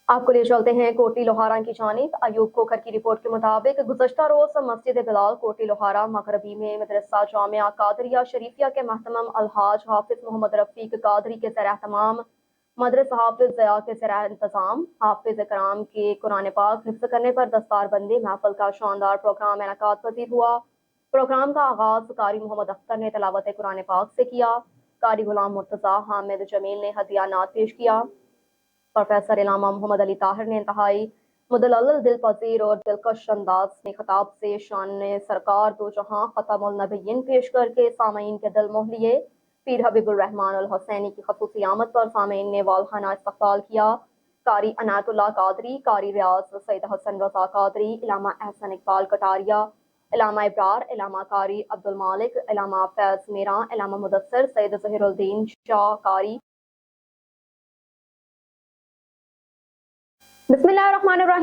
आपको ले चलते हैं कोटी लोहारा की जानिब। अयूब कोकर की रिपोर्ट के मुताबिक गुज़श्ता रोज मस्जिद बिलाल कोटी लोहारा मगरबी में मदरसा जामिया कादरिया शरीफिया के महतमम अलहाज हाफिज मोहम्मद रफीक कादरी के ज़ेर एहतमाम मदरस हाफिज ज़या के ज़ेर इंतज़ाम हाफिज कराम के कुरान पाक हिफ्ज़ करने पर दस्तार बंदी महफिल का शानदार प्रोग्राम इनेकाद पजीर हुआ। प्रोग्राम का आगाज कारी मोहम्मद अख्तर ने तलावत कुरान पाक से किया। कारी गुलाम मुर्तज़ा हामिद जमील ने हदियानात पेश किया। प्रोफेसर इलामा मोहम्मद अली ताहिर ने इंतहाई मुदल्लल दिल पजीर और दिलकश अंदाज में खिताब से शान सरकार दो जहां खतमुल नबिय्यीन पेश करके सामीन के दिल मोह लिए। पीर हबीबुर रहमान अल हुसैनी की खसूसी आमद पर सामीन ने वालखाना इस्तकबाल किया। कारी अनायतुल्लाह कादरी, कारी रियाज सैयद हसन रजा कादरी, इलामा एहसन इकबाल कटारिया, इलामा इब्रार, इलामा कारी अब्दुल मालिक, इलामा फैज मीरा, इलामा मुदस्सिर, सैयद ज़हीरुद्दीन शाह कारी। बिस्मिल्लाहिर्रहमानिर्रहीम।